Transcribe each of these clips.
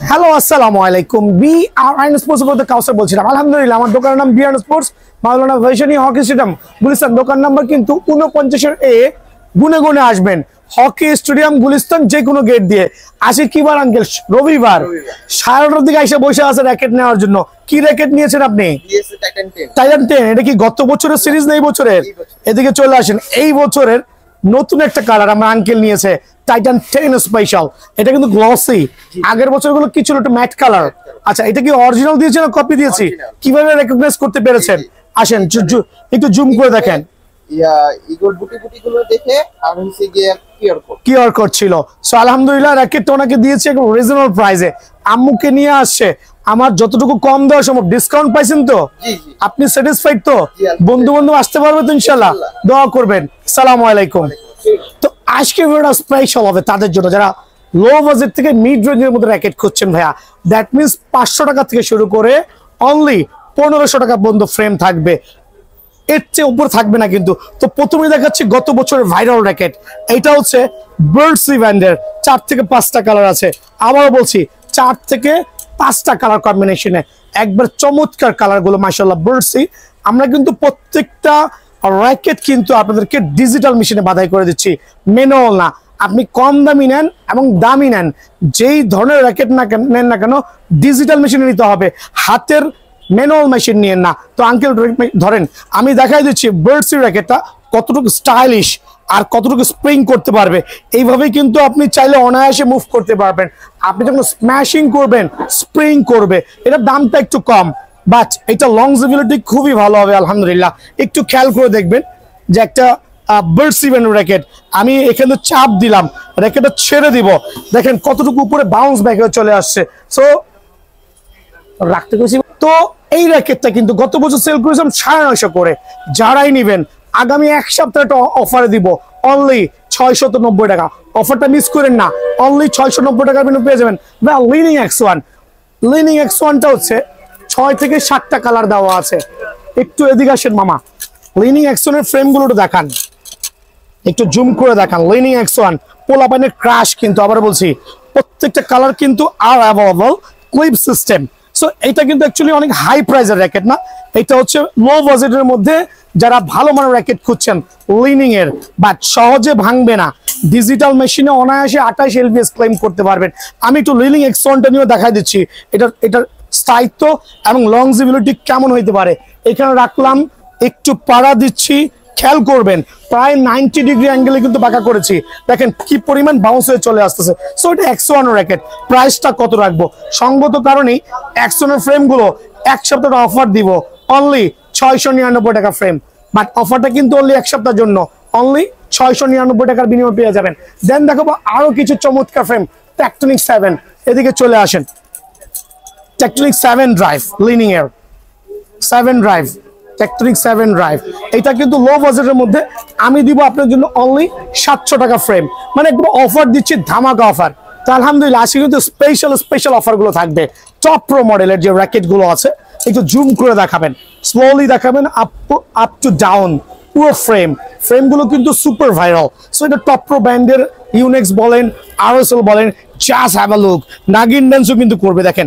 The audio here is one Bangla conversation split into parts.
হ্যালো আসসালামু আলাইকুম বিআরএন স্পোর্টস বলতে কাউসার বলছিলাম। আলহামদুলিল্লাহ আমার দোকানের নাম বিআরএন স্পোর্টস, মাওলানা ভাইশানী হকি স্টেডিয়াম গুলিস্তান। দোকান নাম্বার কিন্তু 49 গুনে গুনে আসবেন। হকি স্টেডিয়াম গুলিস্তান যে কোনো গেট দিয়ে আসি। কিবার আঙ্কেল? রবিবার 9:30টার দিকে এসে বসে আছে র্যাকেট নেওয়ার জন্য। কি র্যাকেট নিয়েছেন আপনি? টাইটান 10। এটা কি গত বছরের সিরিজ না এই বছরের? এদিকে চলে আসেন। এই বছরের নতুন একটা কালার আমার আঙ্কেল নিয়েছে, টাইটান 10 স্পেশাল। এটা কিন্তু গ্লসি। আগের বছরগুলো কি ছিল? একটু ম্যাট কালার। আচ্ছা, এটা কি অরিজিনাল দিয়েছে না কপি দিয়েছি? কিভাবে রেকগনাইজ করতে পেরেছেন? আসেন একটু জুম করে দেখেন। কিউআর কোড ছিল। সো আলহামদুলিল্লাহ র্যাকেটটা ওনাকে দিয়েছে একদম রিজনেবল প্রাইসে। আম্মুকে নিয়ে আসছে। আমার যতটুকু কম দেওয়া সম্ভব। ডিসকাউন্ট পাইছেন তো? আপনি স্যাটিসফাইড তো? বন্ধু আসতে পারবে তো ইনশাআল্লাহ? দোয়া করবেন। আসসালামু আলাইকুম। তো আজকে ভিডিওটা স্পেশাল হবে তাদের জন্য যারা লো বাজেট থেকে মিড রেঞ্জের মধ্যে র্যাকেট খুঁজছেন ভাইয়া। দ্যাট মিনস 500 টাকা থেকে শুরু করে অনলি 1500 টাকা পর্যন্ত ফ্রেম থাকবে, এর চেয়ে উপর থাকবে না কিন্তু। তো প্রথমে দেখাচ্ছি গত বছরের ভাইরাল র্যাকেট। এটা হচ্ছে বার্ডসি ব্র্যান্ডের। 4 থেকে 5টা কালার আছে। আবারও বলছি 4 থেকে 5টা কালার কম্বিনেশনে একবার চমৎকার কালারগুলো মাশাআল্লাহ। বার্ডসি আমরা কিন্তু প্রত্যেকটা র্যাকেট কিন্তু আপনাদেরকে ডিজিটাল মেশিনে বাধাই করে দিচ্ছি, ম্যানুয়াল না। আপনি কম দামি নেন এবং দামি নেন, যেই ধরনের র্যাকেট নেন না কেন ডিজিটাল মেশিনে নিতে হবে, হাতের ম্যানুয়াল মেশিন নিয়েন না। তো আঙ্কেল ধরেন আমি দেখাই দিচ্ছি বার্ডসি র্যাকেটটা কতটুকু স্টাইলিশ আর কতটুকু স্প্রিং করতে পারবে। এইভাবেই কিন্তু আপনি চাইলে অনায়াসে মুভ করতে পারবেন। আপনি যখন স্ম্যাশিং করবেন স্প্রিং করবে। এটার দামটা একটু কম, বাট এটা লংজিবিলিটি খুবই ভালো হবে আলহামদুলিল্লাহ। একটু খেয়াল করে দেখবেন যে একটা বার্ডসি ব্র্যান্ডের র্যাকেট, আমি এখানে চাপ দিলাম, র্যাকেটটা ছেড়ে দিব, দেখেন কতটুকু উপরে বাউন্স ব্যাক হয়ে চলে আসছে। সো রাখতে গেছি। তো এই র্যাকেটটা কিন্তু গত বছর সেল করেছিলাম 950 করে। যারাই নেবেন আগামী এক সপ্তাহে একটা অফারে দিব, অনলি 690 টাকা। অফারটা মিস করেন না, অনলি 690 টাকা আপনি পেয়ে যাবেন। Lining X1। লিনিং X1টা হচ্ছে 6 থেকে 7টা কালার দেওয়া আছে। একটু এদিকে আসেন মামা, লিনিং X1 এর ফ্রেমগুলো দেখান, একটু জুম করে দেখান। লিনিং X1 পোলাপাইনের ক্রাশ কিন্তু, আবার বলছি প্রত্যেকটা কালার কিন্তু আর অ্যাভেলেবল। Clip system. সো এটা কিন্তু অ্যাকচুয়ালি অনেক হাই প্রাইসের র্যাকেট না, এটা হচ্ছে লো বাজেটের মধ্যে যারা ভালো মানের র্যাকেট খুঁজছেন লিনিং এর, বাট সহজে ভাঙবে না। ডিজিটাল মেশিনে অনায়াসে 28 LBS ক্লেম করতে পারবেন। আমি একটু লিনিং X1টা নিয়ে দেখাই দিচ্ছি এটার স্থায়িত্ব এবং লংজিবিলিটি কেমন হইতে পারে। এখানে রাখলাম, একটু পাড়া দিচ্ছি, খেয়াল করবেন প্রায় 90 ডিগ্রি অ্যাঙ্গেলে কিন্তু বাঁকা করেছি। দেখেন কি পরিমাণ বাউন্স হয়ে চলে আসতেছে। সো এটা X1 র্যাকেট। প্রাইসটা কত রাখবো? সঙ্গত কারণেই X1 এর ফ্রেমগুলো এক সপ্তাহ অফার দিব, অনলি 699 টাকা ফ্রেম। বাট অফারটা কিন্তু অনলি এক সপ্তাহের জন্য, অনলি 699 টাকার বিনিময়ে পেয়ে যাবেন। দেন দেখাবো আরো কিছু চমৎকার ফ্রেম। টেকটনিক 7, এদিকে চলে আসেন। টেকটনিক 7 ড্রাইভ, লিনিং এর 7 ড্রাইভ, টেকটনিক 7 ড্রাইভ। এটা কিন্তু লো বাজেটের মধ্যে আমি দিব আপনার জন্য অনলি 700 টাকা ফ্রেম। মানে একদম অফার দিচ্ছি, ধামাকা অফার। তো আলহামদুলিল্লাহ আজকে কিন্তু স্পেশাল অফারগুলো থাকবে। টপ প্রো মডেলের যে র্যাকেটগুলো আছে একটু জুম করে দেখাবেন, স্লোলি দেখাবেন, আপ টু ডাউন পুরো ফ্রেমগুলো কিন্তু সুপার ভাইরাল। সো এটা টপ প্রো ব্র্যান্ডের ইউনেক্স বলেন, RSL বলেন, জাস্ট হ্যাভ আ লুক। নাগিন ডান্সও কিন্তু করবে। দেখেন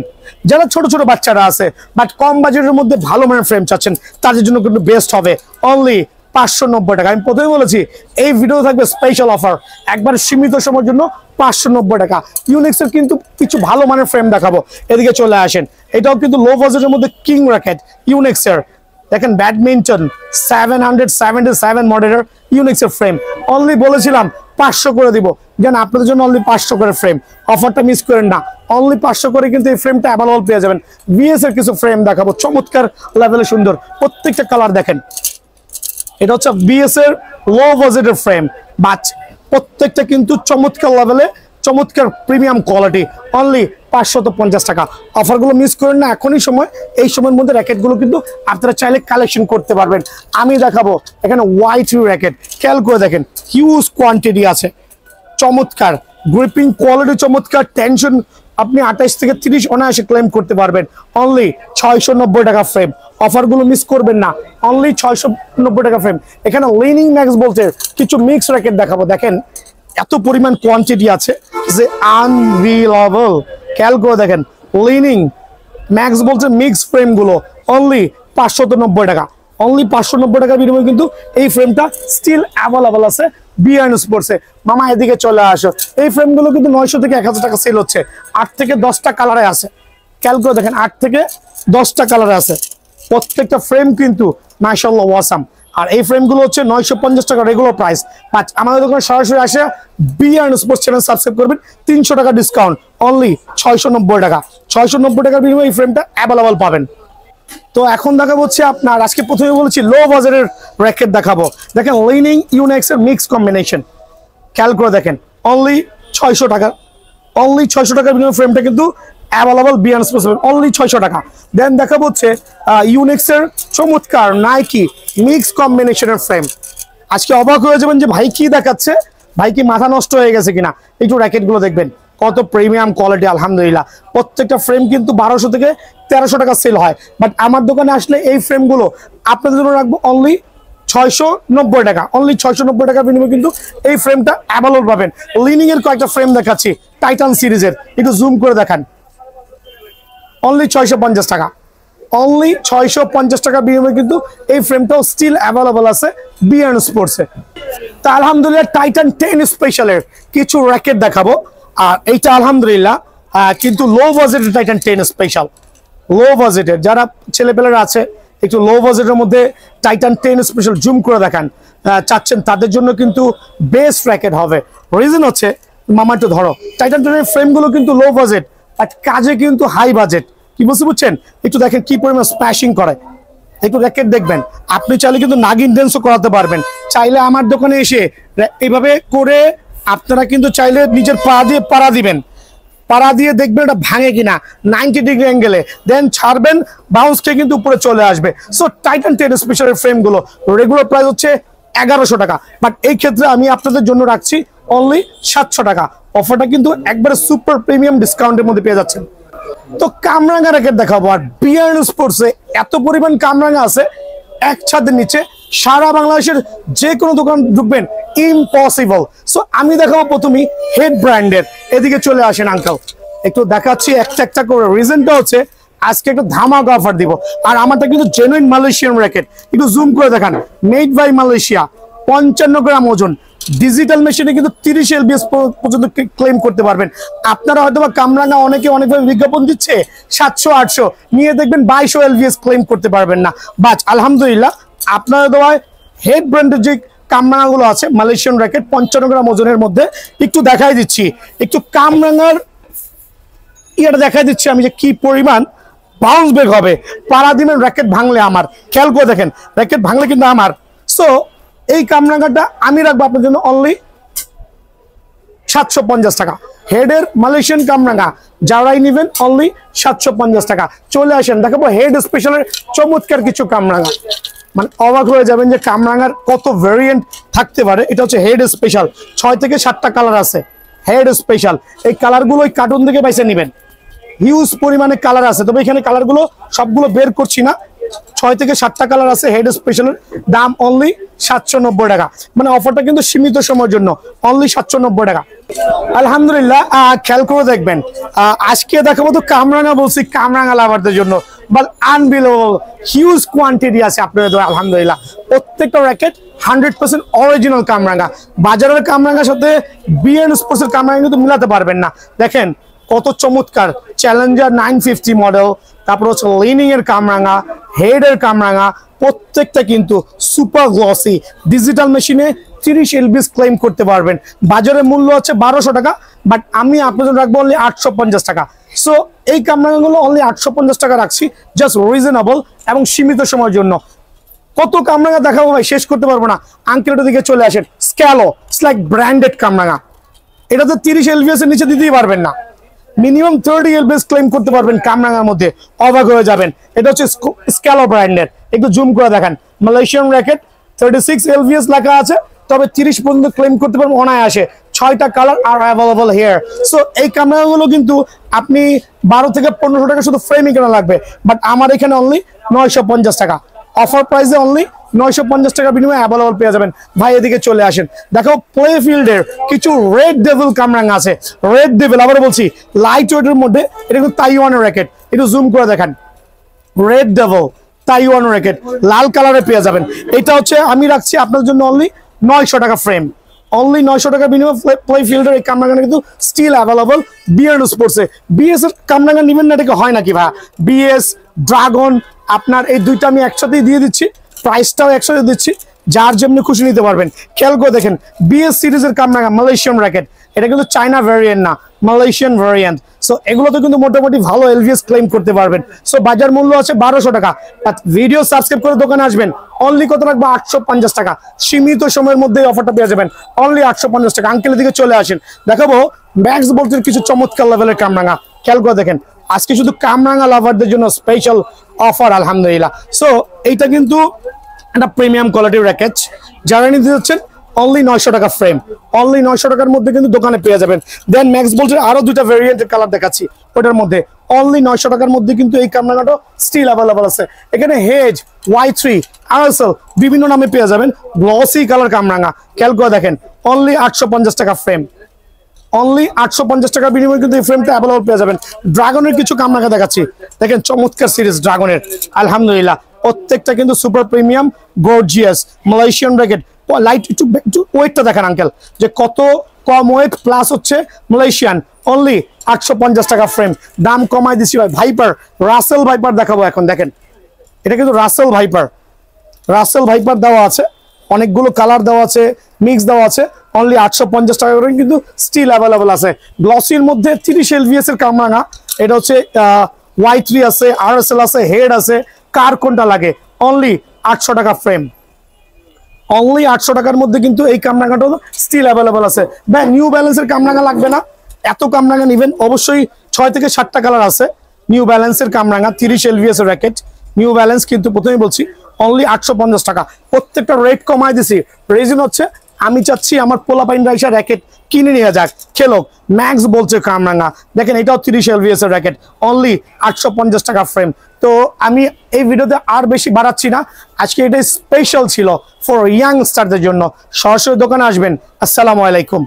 যারা ছোট ছোট বাচ্চারা আছে বাট কম বাজেটের মধ্যে ভালো মানের ফ্রেম চাচ্ছেন তাদের জন্য কিন্তু বেস্ট হবে, অনলি 590 টাকা। আমি প্রথমে বলেছি এই ভিডিও থাকবে স্পেশাল অফার, একবার সীমিত সময়ের জন্য 590 টাকা। ইউনিক্সের কিন্তু কিছু ভালো মানের ফ্রেম দেখাবো, এদিকে চলে আসেন। এটাও কিন্তু লো বাজেটের মধ্যে কিং র্যাকেট ইউনিক্সের। দেখেন ব্যাডমিন্টন 777 মডেলের ইউনিক্সের ফ্রেম, অনলি বলেছিলাম 500 করে দিব। যেন আপনাদের জন্য অনলি 500 করে ফ্রেম। অফারটা মিস করেন না, অনলি 500 করে কিন্তু এই ফ্রেমটা অ্যাভেলেবল পেয়ে যাবেন। বিএস এর কিছু ফ্রেম দেখাবো, চমৎকার লেভেলে সুন্দর, প্রত্যেকটা কালার দেখেন। এটা হচ্ছে বিএস এর লো বাজেটের ফ্রেম, বাট প্রত্যেকটা কিন্তু চমৎকার লেভেলে, চমৎকার প্রিমিয়াম কোয়ালিটি, অনলি 550 টাকা। অফারগুলো মিস করেন না, এখনই সময়। এই সময়ের মধ্যে র্যাকেটগুলো কিন্তু আপনারা চাইলে কালেকশন করতে পারবেন। আমি দেখাবো এখানে হোয়াইট র্যাকেট, খেয়াল করে দেখেন হিউজ কোয়ান্টিটি আছে, চমৎকার গ্রিপিং কোয়ালিটি, চমৎকার টেনশন। আপনি 28 থেকে 30 অনায়াসে ক্লেম করতে পারবেন, অনলি 690 টাকা ফ্রেম। অফারগুলো মিস করবেন না, অনলি 690 টাকা ফ্রেম। এখানে লিনিং ম্যাক্স বলতে কিছু মিক্স র্যাকেট দেখাবো। দেখেন এত পরিমাণ কোয়ান্টিটি আছে যে আনবিলিভেবল। খেয়াল করে দেখেন লিনিং ম্যাক্স বলছে মিক্স ফ্রেম গুলো অনলি 590 টাকা, অনলি 590 টাকার বিনিময়ে কিন্তু এই ফ্রেমটা স্টিল অ্যাভেলেবল আছে বিআরএন স্পোর্টসে। মামা এদিকে চলে আসো, এই ফ্রেম গুলো কিন্তু 900 থেকে 1000 টাকা সেল হচ্ছে, 8 থেকে 10টা কালারে আছে। খেয়াল করে দেখেন 8 থেকে 10টা কালারে আছে, প্রত্যেকটা ফ্রেম কিন্তু মাশাআল্লাহ ওয়াসাম। আর এই ফ্রেম গুলো হচ্ছে 950 টাকা রেগুলার প্রাইস। আমাদের দোকানে সরাসরি আসে বিআরএন স্পোর্টস চ্যানেল সাবস্ক্রাইব করবেন, 300 টাকা ডিসকাউন্ট, অনলি 690 টাকা। 690 টাকার বিনিময়ে এই ফ্রেমটা অ্যাভেলেবল পাবেন। তো এখন দেখাবো হচ্ছে আপনার, আজকে প্রথমে বলেছি লো বাজারের র্যাকেট দেখাবো। দেখেন লিনিং ইউনেক্স এর মিক্স কম্বিনেশন, খেয়াল করে দেখেন অনলি 600 টাকা, অনলি 600 টাকার বিনিময়ে ফ্রেমটা কিন্তু অ্যাভেলেবল বিআরএন স্পোর্টস, অনলি 600 টাকা। দেন দেখাবো হচ্ছে ইউনেক্স এর চমৎকার নাইকি মিক্স কম্বিনেশনের ফ্রেম। আজকে অবাক হয়ে যাবেন যে ভাই কি দেখাচ্ছে, ভাই কি মাথা নষ্ট হয়ে গেছে কিনা। একটু র্যাকেট গুলো দেখবেন কত প্রিমিয়াম কোয়ালিটি, আলহামদুলিল্লাহ। প্রত্যেকটা ফ্রেম কিন্তু 1200 থেকে 1300 টাকা সেল হয়, বাট আমার দোকানে আসলে এই ফ্রেমগুলো আপনাদের জন্য রাখবো অনলি 690 টাকা, অনলি 690 টাকার বিনিময়ে কিন্তু এই ফ্রেমটা অ্যাভেলেবল পাবেন। লিনিং এর কয়েকটা ফ্রেম দেখাচ্ছি টাইটান সিরিজের, একটু জুম করে দেখান, অনলি 650 টাকা, অনলি 650 টাকার বিনিময়ে কিন্তু এই ফ্রেমটাও স্টিল অ্যাভেলেবল আছে বিআরএন স্পোর্টসে। তা আলহামদুলিল্লাহ টাইটান 10 স্পেশালের কিছু র্যাকেট দেখাবো। আর এইটা আলহামদুলিল্লাহ কিন্তু লো বাজেটের টাইটান 10 স্পেশাল, লো বাজেটের যারা ছেলেপেলেরা আছে একটু লো বাজেটের মধ্যে টাইটান 10 স্পেশাল জুম করে দেখান চাচ্ছেন, তাদের জন্য কিন্তু বেস্ট র্যাকেট হবে। রিজন হচ্ছে মামা একটু ধরো, টাইটান 10 এর ফ্রেমগুলো কিন্তু লো বাজেট বাট কাজে কিন্তু হাই বাজেট। কি বুঝছেন, একটু দেখেন কি পরিমাণ স্প্যাশিং করে, একটু র্যাকেট দেখবেন। আপনি চাইলে কিন্তু নাগিন ড্যান্সও করাতে পারবেন, চাইলে আমার দোকানে এসে এইভাবে করে আপনারা কিন্তু চাইলে নিজের পা দিয়ে পাড়া দিবেন, পাড়া দিয়ে দেখবেন এটা ভাঙে কিনা 90 ডিগ্রি অ্যাঙ্গেলে, দেন ছাড়বেন বাউন্স খেয়ে কিন্তু উপরে চলে আসবে। সো টাইটান 10 স্পেশাল ফ্রেমগুলো রেগুলার প্রাইস হচ্ছে 1100 টাকা, বাট এই ক্ষেত্রে আমি আপনাদের জন্য রাখছি অনলি 700 টাকা। অফারটা কিন্তু একবারে সুপার প্রিমিয়াম ডিসকাউন্টের মধ্যে পেয়ে যাচ্ছেন। তো কামরাঙ্গা র্যাকেট দেখাবো, আর বিআরএন স্পোর্টসে এত পরিমাণ কামরাঙ্গা আছে এক ছাদের নিচে সারা বাংলাদেশের যে কোনো দোকান ঢুকবেন ইম্পসিবল। সো আমি দেখাবো প্রথমেই হেড ব্র্যান্ডের, এদিকে চলে আসেন আঙ্কেল, একটু দেখাচ্ছি একটা একটা করে। রিজনটা হচ্ছে আজকে একটা ধামাকা অফার দিব, আর আমারটা কিন্তু জেনুইন মালয়েশিয়ান র্যাকেট, একটু জুম করে দেখান, মেড বাই মালয়েশিয়া, 55 গ্রাম ওজন, ডিজিটাল মেশিনে কিন্তু 30 এলবিএস পর্যন্ত ক্লেম করতে পারবেন। আপনারা হয়তো বা কামরাঙ্গা অনেকভাবে বিজ্ঞাপন দিচ্ছে 700-800 নিয়ে দেখবেন 2200 এলবিএস ক্লেম করতে পারবেন না। বাট আলহামদুলিল্লাহ আপনারা দেওয়ায় হেড ব্র্যান্ডের যে কামরাঙ্গাগুলো আছে মালয়েশিয়ান র্যাকেট 55 গ্রাম ওজনের মধ্যে, একটু দেখাই দিচ্ছি, একটু কামরাঙ্গার ইয়েটা দেখাই দিচ্ছি আমি যে কি পরিমাণ বাউন্স ব্যাক হবে। পারা দিবেন র্যাকেট ভাঙলে আমার, খেয়াল করে দেখেন র্যাকেট ভাঙলে কিন্তু আমার। সো এই কামরাঙ্গাটা আমি রাখবো আপনার জন্য অনলি 750 টাকা। হেডের মালয়েশিয়ান কামরাঙ্গা যারাই নেবেন অনলি 750 টাকা। চলে আসেন দেখাবো হেড স্পেশালের চমৎকার কিছু কামরাঙ্গা, মানে অবাক হয়ে যাবেন যে কামরাঙ্গার কত ভেরিয়েন্ট থাকতে পারে। এটা হচ্ছে হেড স্পেশাল, 6 থেকে 7টা কালার আছে হেড স্পেশাল। এই কালারগুলো ওই কার্টুন থেকে বাইসে নেবেন, হিউজ পরিমাণে কালার আছে, তবে এখানে কালারগুলো সবগুলো বের করছি না। 6 থেকে 7টা কালার আছে হেড স্পেশালের, দাম অনলি 790 টাকা। মানে অফারটা কিন্তু সীমিত সময়ের জন্য, অনলি 790 টাকা। আলহামদুলিল্লাহ খেয়াল করে দেখবেন আজকে দেখাবো তো কামরাঙ্গা, বলছি কামরাঙ্গা লাভারদের জন্য, বাট আনবিলিভেবল হিউজ কোয়ান্টিটি আছে আপনাদের। আলহামদুলিল্লাহ প্রত্যেকটা র্যাকেট 100% অরিজিনাল কামরাঙ্গা। বাজারের কামরাঙ্গার সাথে বিআরএন স্পোর্টসের কামরাঙ্গা কিন্তু মিলাতে পারবেন না। দেখেন কত চমৎকার চ্যালেঞ্জার 950 মডেল, তারপর হচ্ছে লিনিং এর কামরাঙ্গা, হেডের কামরাঙ্গা, প্রত্যেকটা কিন্তু সুপার গ্লসি, ডিজিটাল মেশিনে 30 এলবিএস ক্লেম করতে পারবেন। বাজারের মূল্য হচ্ছে 1200 টাকা, বাট আমি আপনাদের রাখবো অনলি 850 টাকা। সো এই কামরাঙ্গাগুলো অনলি 850 টাকা রাখছি, জাস্ট রিজনেবল এবং সীমিত সময়ের জন্য। কত কামরাঙ্গা দেখাবো ভাই, শেষ করতে পারবো না। আঙ্কেলটার দিকে চলে আসেন, স্ক্যালো, ইটস লাইক ব্র্যান্ডেড কামরাঙ্গা, এটা তো 30 এলবিএস এর নিচে দিতেই পারবেন না, মিনিমাম 30 এলবিএস ক্লেম করতে পারবেন কামরাঙ্গার মধ্যে, অবাক হয়ে যাবেন। এটা হচ্ছে স্ক্যালো ব্র্যান্ডের, একটু জুম করে দেখেন, মালয়েশিয়ান র্যাকেট 36 এলবিএস লেখা আছে, তবে 30 পর্যন্ত ক্লেম করতে পারবেন অনায়াসে। 6টা colour are available here. So এই ক্যামেরাগুলো কিন্তু আপনি 12 থেকে 1500 টাকা শুধু ফ্রেমিং কেনা লাগবে, বাট আমার এখানে অনলি 950 টাকা। অফার প্রাইসে অনলি 950 টাকার বিনিময়ে অ্যাভেলেবল পেয়ে যাবেন। ভাই এদিকে চলে আসেন, দেখো প্লেফিল্ডের কিছু রেড ডেভিল কামরাঙ্গা আছে। রেড ডেভিল আবার বলছি লাইট ওয়েটের মধ্যে, এটা কিন্তু তাইওয়ানের র্যাকেট, একটু জুম করে দেখেন। রেড ডেভিল তাইওয়ান র্যাকেট লাল কালারে পেয়ে যাবেন। এটা হচ্ছে আমি রাখছি আপনার জন্য অনলি 900 টাকা ফ্রেম, অনলি 900 টাকা বিনিময়ে প্লেফিল্ডের এই কামরাঙ্গাটা কিন্তু স্টিল অ্যাভেলেবল বিএন স্পোর্টসে। বিএস এর কামরাঙ্গা নিবেন না, এটাকে হয় নাকি ভাই? বিএস ড্রাগন আপনার এই দুইটা আমি একসাথেই দিয়ে দিচ্ছি, প্রাইসটাও একসাথে দিচ্ছি, যার যেমনি খুশি নিতে পারবেন। খেয়াল করে দেখেন বিএস সিরিজের কামরাঙ্গা মালয়েশিয়ান র্যাকেট, এটা কিন্তু চায়না ভ্যারিয়েন্ট না, মালয়েশিয়ান ভ্যারিয়েন্ট। সো এগুলোতে কিন্তু মোটামুটি ভালো এলভিএস ক্লেম করতে পারবেন। সো বাজার মূল্য আছে 1200 টাকা। ভিডিও সাবস্ক্রাইব করে দোকানে আসবেন, অনলি কত রাখবো? 850 টাকা। সীমিত সময়ের মধ্যে অফারটা পেয়ে যাবেন, অনলি 850 টাকা। আঙ্কেলের দিকে চলে আসেন, দেখাবো ম্যাক্স বোল্টের কিছু চমৎকার লেভেলের কামরাঙ্গা। খেয়াল করে দেখেন, আজকে শুধু কামরাঙ্গা লাভারদের জন্য স্পেশাল অফার আলহামদুলিল্লাহ। সো এইটা কিন্তু একটা প্রিমিয়াম কোয়ালিটির র্যাকেট, যারা নিতে যাচ্ছেন অনলি 900 টাকা ফ্রেম, অনলি 900 টাকার মধ্যে কিন্তু দোকানে পেয়ে যাবেন। দেন ম্যাক্স বোল্টের আরো দুইটা ভেরিয়েন্টের কালার দেখাচ্ছি, ওটার মধ্যে অনলি 900 টাকার মধ্যে কিন্তু এই কামরাঙ্গাটা স্টিল অ্যাভেলেবল আছে। এখানে হেজ, Y3, RSL বিভিন্ন নামে পেয়ে যাবেন, গ্লসি কালার কামরাঙ্গা। খেয়াল করে দেখেন, অনলি 850 টাকা ফ্রেম, অনলি 850 টাকার বিনিময়ে কিন্তু এই ফ্রেমটা অ্যাভেলেবল পেয়ে যাবেন। ড্রাগনের কিছু কামরাঙ্গা দেখাচ্ছি, দেখেন চমৎকার সিরিজ ড্রাগনের আলহামদুলিল্লাহ। প্রত্যেকটা কিন্তু super premium gorgeous Malaysian racket. Light একটু ওয়েটটা দেখেন আঙ্কেল, যে কত কম ওয়েট প্লাস হচ্ছে মালয়েশিয়ান। অনলি 850 টাকা ফ্রেম, দাম কমাই দিচ্ছি ভাই। ভাইপার, রাসেল ভাইপার দেখাবো এখন। দেখেন এটা কিন্তু রাসেল ভাইপার, রাসেল ভাইপার দেওয়া আছে, অনেকগুলো কালার দেওয়া আছে, মিক্স দেওয়া আছে। অনলি 850 টাকা করে কিন্তু স্টিল অ্যাভেলেবল আছে। গ্লসির মধ্যে 30 এলভিএস এর কামরাঙ্গা, এটা হচ্ছে Y3 আছে, RSL আছে, হেড আছে, কার কোনটা লাগে? অনলি 800 টাকা ফ্রেম, অনলি 800 টাকার মধ্যে কিন্তু এই কামরাঙ্গাটা স্টিল অ্যাভেলেবল আছে। ভাই নিউ ব্যালেন্সের কামরাঙ্গা লাগবে না? এত কামরাঙ্গা নিবেন অবশ্যই 6 থেকে 7টা কালার আছে। নিউ ব্যালেন্সের কামরাঙ্গা 30 এলভিএস এর র্যাকেট, নিউ ব্যালেন্স কিন্তু প্রথমেই বলছি অনলি 850 টাকা। প্রত্যেকটা রেট কমায় দিছি, রিজন হচ্ছে আমি চাচ্ছি আমার পোলাপাইন রাইসা র্যাকেট কিনে নিয়ে যাক, খেলোক। ম্যাক্স বলছে কামরাঙ্গা, দেখেন এটাও 30 এলভিএস এর র্যাকেট, অনলি 850 টাকা ফ্রেম। তো আমি এই ভিডিওতে আর বেশি বাড়াচ্ছি না, আজকে এটা স্পেশাল ছিল ফর ইয়াংস্টারদের জন্য। সরাসরি দোকানে আসবেন। আসসালামু আলাইকুম।